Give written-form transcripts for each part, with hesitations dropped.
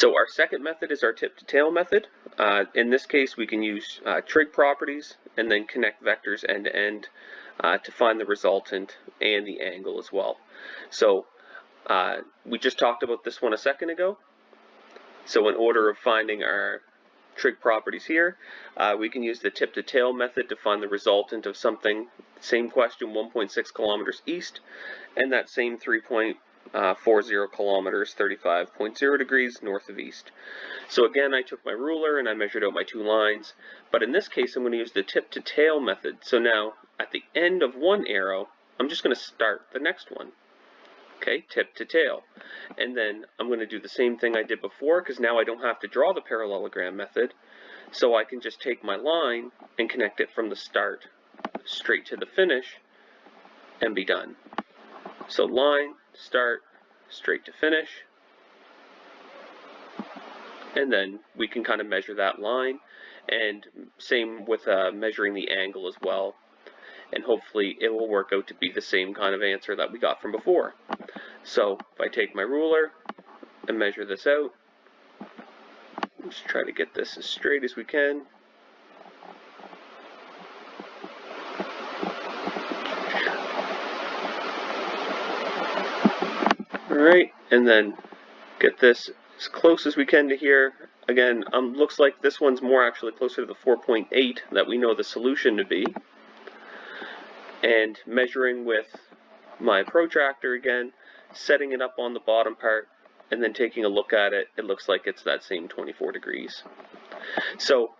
So our second method is our tip-to-tail method. In this case, we can use trig properties and then connect vectors end to end to find the resultant and the angle as well. So we just talked about this one a second ago. So in order of finding our trig properties here, we can use the tip-to-tail method to find the resultant of something, same question, 1.6 kilometers east, and that same 3.40 kilometers, 35.0 degrees north of east. So again, I took my ruler and I measured out my two lines, but in this case I'm going to use the tip-to-tail method. So now at the end of one arrow, I'm just going to start the next one. Okay, tip to tail. And then I'm going to do the same thing I did before, because now I don't have to draw the parallelogram method. So I can just take my line and connect it from the start straight to the finish and be done. So line, start, straight to finish. And then we can kind of measure that line. And same with measuring the angle as well. And hopefully it will work out to be the same kind of answer that we got from before. So if I take my ruler and measure this out, let's try to get this as straight as we can. Alright, and then get this as close as we can to here. Again, looks like this one's more actually closer to the 4.8 that we know the solution to be. And measuring with my protractor again, setting it up on the bottom part, and then taking a look at it, it looks like it's that same 24 degrees. So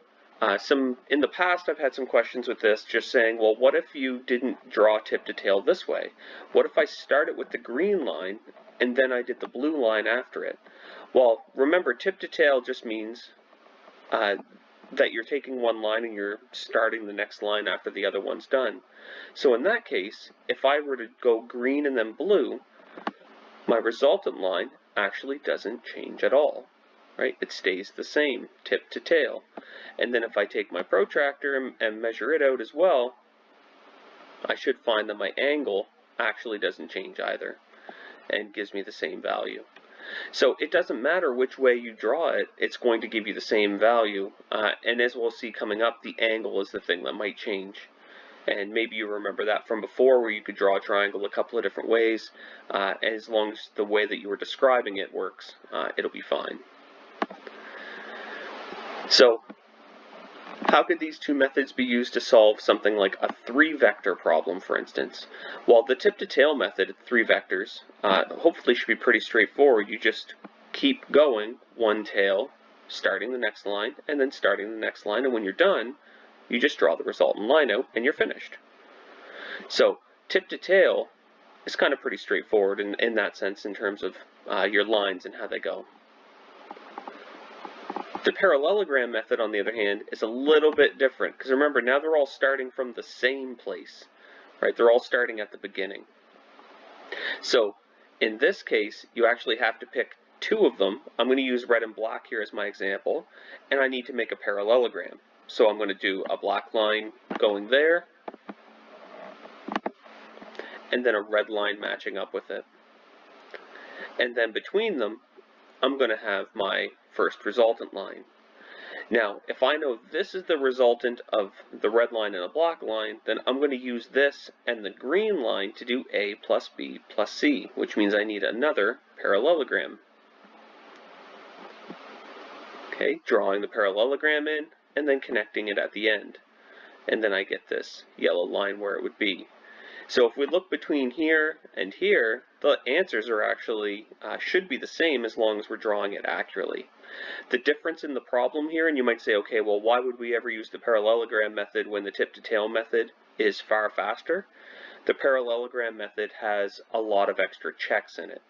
in the past I've had some questions with this, just saying, well, what if you didn't draw tip to tail this way? What if I started with the green line and then I did the blue line after it? Well, remember, tip to tail just means that you're taking one line and you're starting the next line after the other one's done. So in that case, if I were to go green and then blue, my resultant line actually doesn't change at all, right? It stays the same, tip to tail. And then if I take my protractor and measure it out as well, I should find that my angle actually doesn't change either and gives me the same value. So it doesn't matter which way you draw it, it's going to give you the same value. And as we'll see coming up, the angle is the thing that might change. And maybe you remember that from before, where you could draw a triangle a couple of different ways. As long as the way that you were describing it works, it'll be fine. So how could these two methods be used to solve something like a 3-vector problem, for instance? Well, the tip-to-tail method, 3 vectors, hopefully should be pretty straightforward. You just keep going one tail, starting the next line, and then starting the next line, and when you're done, you just draw the resultant line out, and you're finished. So tip-to-tail is kind of pretty straightforward in that sense, in terms of your lines and how they go. The parallelogram method, on the other hand, is a little bit different, because remember, now they're all starting from the same place, right? They're all starting at the beginning. So in this case, you actually have to pick 2 of them. I'm going to use red and black here as my example, and I need to make a parallelogram. So I'm going to do a black line going there, and then a red line matching up with it. And then between them, I'm going to have my first resultant line. Now, if I know this is the resultant of the red line and the black line, then I'm going to use this and the green line to do A plus B plus C, which means I need another parallelogram. Okay, drawing the parallelogram in and then connecting it at the end. And then I get this yellow line where it would be. So if we look between here and here, the answers are actually should be the same as long as we're drawing it accurately. The difference in the problem here, and you might say, okay, well, why would we ever use the parallelogram method when the tip-to-tail method is far faster? The parallelogram method has a lot of extra checks in it.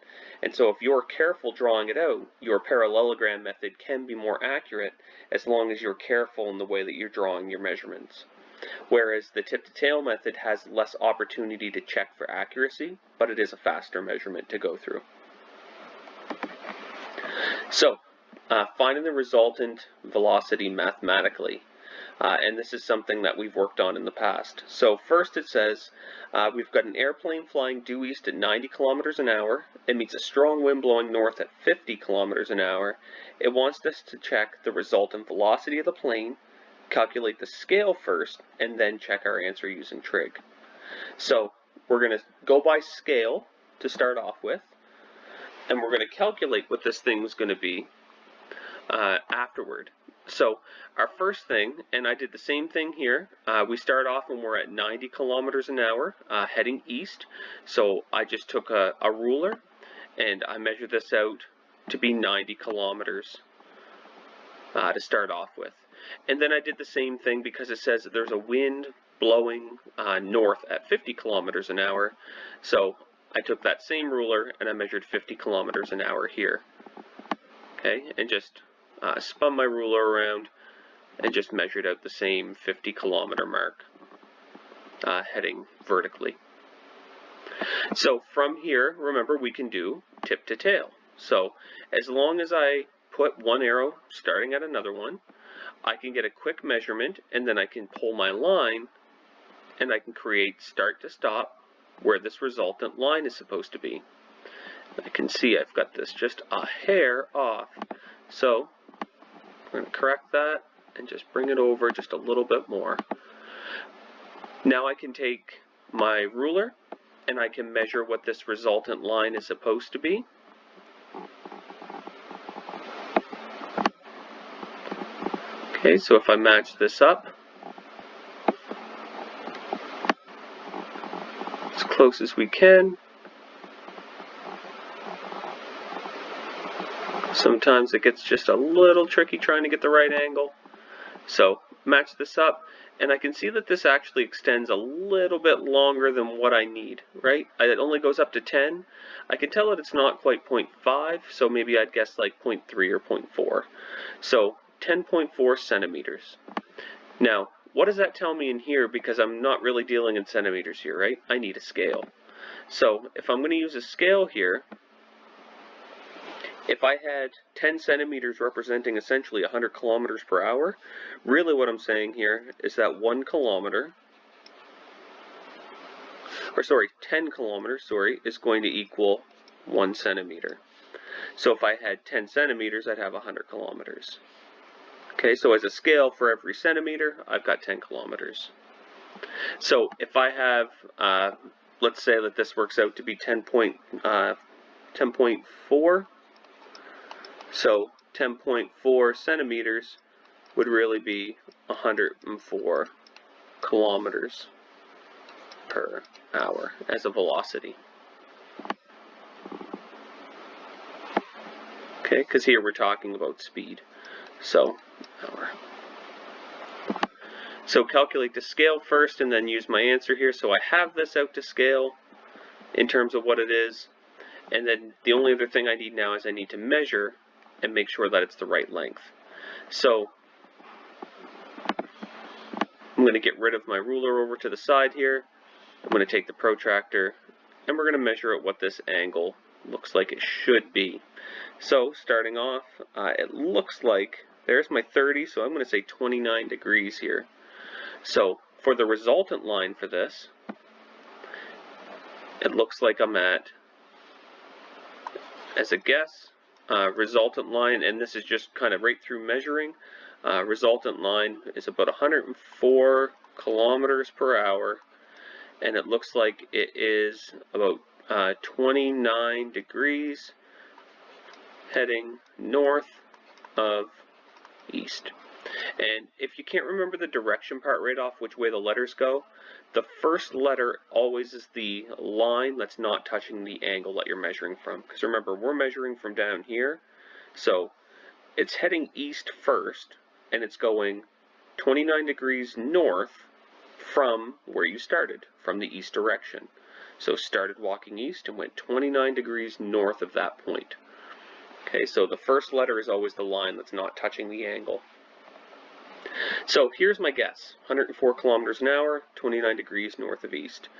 And so if you're careful drawing it out, your parallelogram method can be more accurate as long as you're careful in the way that you're drawing your measurements. Whereas the tip-to-tail method has less opportunity to check for accuracy, but it is a faster measurement to go through. So, finding the resultant velocity mathematically. and this is something that we've worked on in the past. So first it says, we've got an airplane flying due east at 90 kilometers an hour. It meets a strong wind blowing north at 50 kilometers an hour. It wants us to check the resultant velocity of the plane, calculate the scale first, and then check our answer using trig. So we're going to go by scale to start off with, and we're going to calculate what this thing is going to be afterward. So our first thing, and I did the same thing here, we start off when we're at 90 kilometers an hour heading east. So I just took a ruler and I measured this out to be 90 kilometers to start off with. And then I did the same thing because it says that there's a wind blowing north at 50 kilometers an hour. So I took that same ruler and I measured 50 kilometers an hour here. Okay, and just spun my ruler around and just measured out the same 50 kilometer mark heading vertically. So from here, remember, we can do tip to tail. So as long as I put one arrow starting at another one, I can get a quick measurement, and then I can pull my line and I can create start to stop where this resultant line is supposed to be. I can see I've got this just a hair off. So I'm going to correct that and just bring it over just a little bit more. Now I can take my ruler and I can measure what this resultant line is supposed to be. Okay, so if I match this up as close as we can. Sometimes it gets just a little tricky trying to get the right angle. So match this up, and I can see that this actually extends a little bit longer than what I need, right? It only goes up to 10. I can tell that it's not quite 0.5, so maybe I'd guess like 0.3 or 0.4. So 10.4 centimeters. Now, what does that tell me in here? Because I'm not really dealing in centimeters here, right? I need a scale. So if I'm going to use a scale here, if I had 10 centimeters representing essentially 100 kilometers per hour, really what I'm saying here is that 10 kilometers, is going to equal 1 centimeter. So if I had 10 centimeters, I'd have 100 kilometers. Okay, so as a scale for every centimeter, I've got 10 kilometers. So if I have, let's say that this works out to be 10.4, so 10.4 centimeters would really be 104 kilometers per hour as a velocity. Okay, because here we're talking about speed. So, hour. So calculate the scale first and then use my answer here. So I have this out to scale in terms of what it is. And then the only other thing I need now is I need to measure and make sure that it's the right length. So I'm going to get rid of my ruler over to the side here. I'm going to take the protractor and we're going to measure out what this angle looks like it should be. So starting off, it looks like there's my 30, so I'm going to say 29 degrees here. So for the resultant line for this, it looks like I'm at, as a guess, resultant line, and this is just kind of right through measuring, resultant line is about 104 kilometers per hour, and it looks like it is about 29 degrees heading north of east. And if you can't remember the direction part right off, which way the letters go, the first letter always is the line that's not touching the angle that you're measuring from. Because remember, we're measuring from down here, so it's heading east first, and it's going 29 degrees north from where you started, from the east direction. So started walking east and went 29 degrees north of that point. Okay, so the first letter is always the line that's not touching the angle. So here's my guess, 104 kilometers an hour, 29 degrees north of east.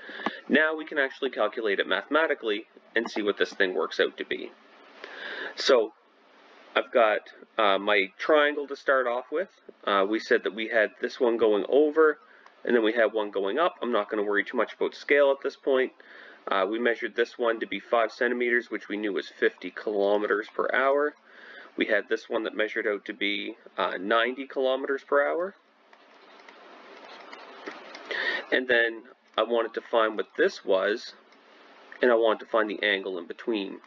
Now we can actually calculate it mathematically and see what this thing works out to be. So I've got my triangle to start off with. We said that we had this one going over, and then we had one going up. I'm not going to worry too much about scale at this point. We measured this one to be 5 centimeters, which we knew was 50 kilometers per hour. We had this one that measured out to be 90 kilometers per hour. And then I wanted to find what this was, and I wanted to find the angle in between.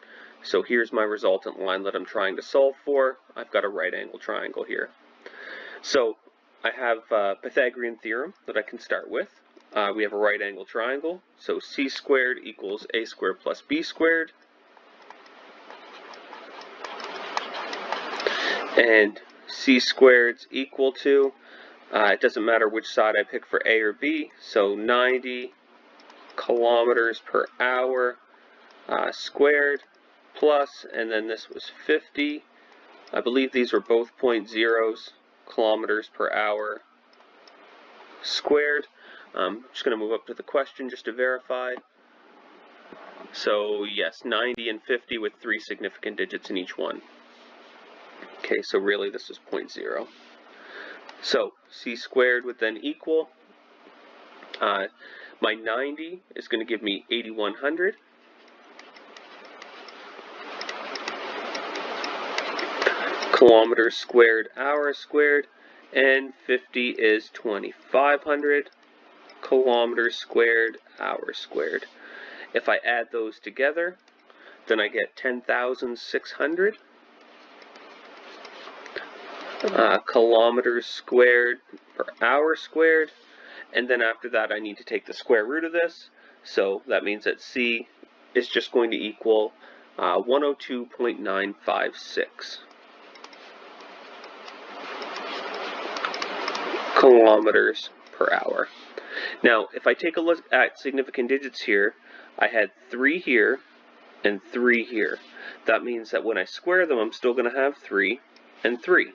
So here's my resultant line that I'm trying to solve for. I've got a right angle triangle here. So I have Pythagorean Theorem that I can start with. We have a right angle triangle, so c squared equals a squared plus b squared. And c squared's equal to, it doesn't matter which side I pick for a or b, so 90 kilometers per hour squared plus, and then this was 50. I believe these were both 0.0s, kilometers per hour squared. I'm just going to move up to the question just to verify. So yes, 90 and 50 with 3 significant digits in each one. Okay, so really this is 0.0. So c squared would then equal, my 90 is going to give me 8100. Kilometers squared, hours squared, and 50 is 2500 kilometers squared, hours squared. If I add those together, then I get 10,600 kilometers squared per hour squared, and then after that I need to take the square root of this, so that means that c is just going to equal 102.956 kilometers per hour. Now, if I take a look at significant digits here, I had 3 here and 3 here. That means that when I square them, I'm still going to have 3 and 3.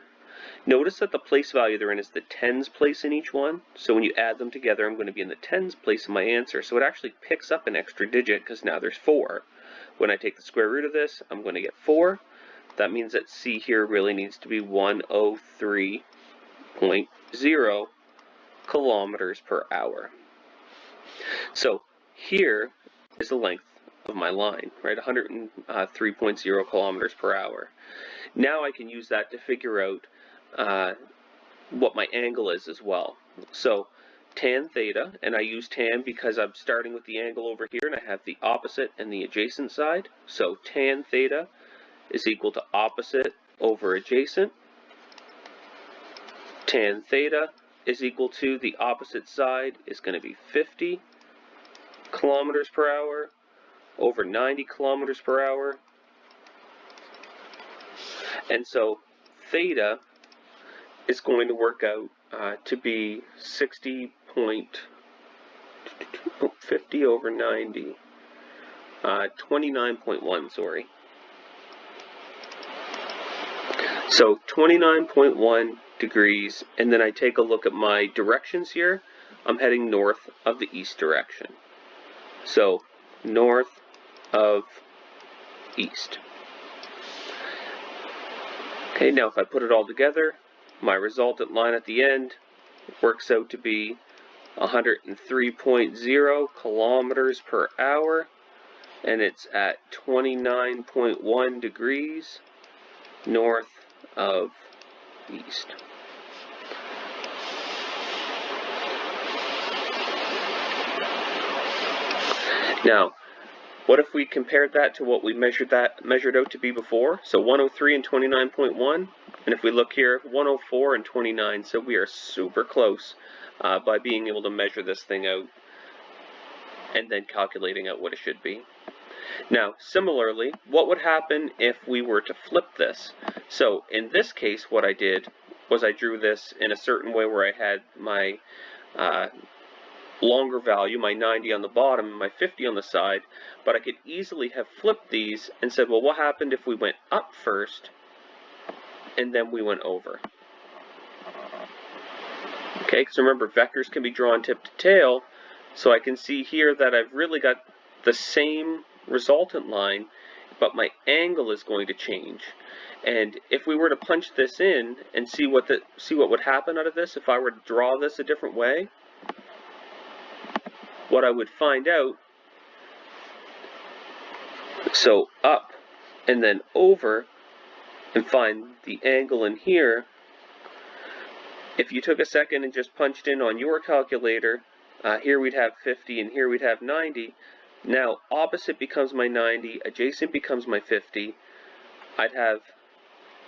Notice that the place value they're in is the tens place in each one, so when you add them together, I'm going to be in the tens place in my answer, so it actually picks up an extra digit because now there's 4. When I take the square root of this, I'm going to get 4. That means that c here really needs to be 103.0 kilometers per hour. So here is the length of my line, right? 103.0 kilometers per hour. Now I can use that to figure out what my angle is as well. So tan theta, and I use tan because I'm starting with the angle over here and I have the opposite and the adjacent side. So tan theta is equal to opposite over adjacent. Tan theta is equal to the opposite side is going to be 50 kilometers per hour over 90 kilometers per hour. And so theta is going to work out to be 50 over 90, 29.1, sorry. So 29.1 degrees, and then I take a look at my directions here. I'm heading north of the east direction. So north of east. Okay, now if I put it all together, my resultant line at the end works out to be 103.0 kilometers per hour, and it's at 29.1 degrees north of east. Now, what if we compared that to what we measured out to be before? So 103 and 29.1, and if we look here, 104 and 29, so we are super close by being able to measure this thing out and then calculating out what it should be. Now, similarly, what would happen if we were to flip this? So in this case, what I did was I drew this in a certain way where I had my longer value, my 90 on the bottom and my 50 on the side, but I could easily have flipped these and said, well, what happened if we went up first and then we went over? Okay, because remember, vectors can be drawn tip to tail, so I can see here that I've really got the same resultant line but my angle is going to change. And if we were to punch this in and see what would happen out of this, if I were to draw this a different way, what I would find out, so up and then over, and find the angle in here. If you took a second and just punched in on your calculator, here we'd have 50 and here we'd have 90. Now opposite becomes my 90, adjacent becomes my 50. I'd have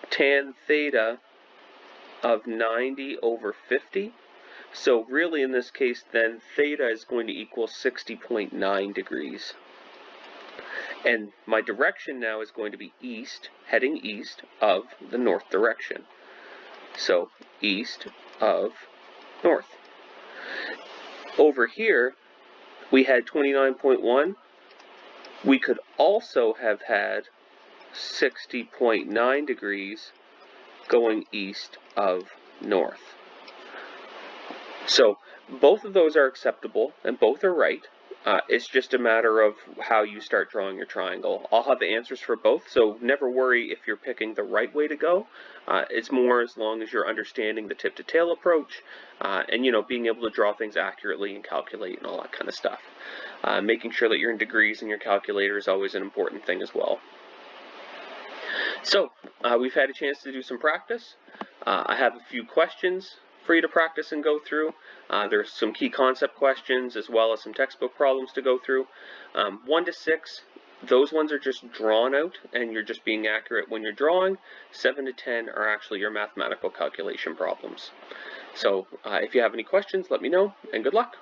tan theta of 90 over 50. So really in this case then theta is going to equal 60.9 degrees. And my direction now is going to be east, heading east of the north direction. So east of north. Over here we had 29.1. We could also have had 60.9 degrees going east of north. So both of those are acceptable and both are right. It's just a matter of how you start drawing your triangle. I'll have the answers for both, so never worry if you're picking the right way to go. It's more as long as you're understanding the tip to tail approach and being able to draw things accurately and calculate and all that kind of stuff. Making sure that you're in degrees in your calculator is always an important thing as well. So we've had a chance to do some practice. I have a few questions for you to practice and go through. There's some key concept questions as well as some textbook problems to go through. 1 to 6, those ones are just drawn out and you're just being accurate when you're drawing. 7 to 10 are actually your mathematical calculation problems. So if you have any questions, let me know, and good luck.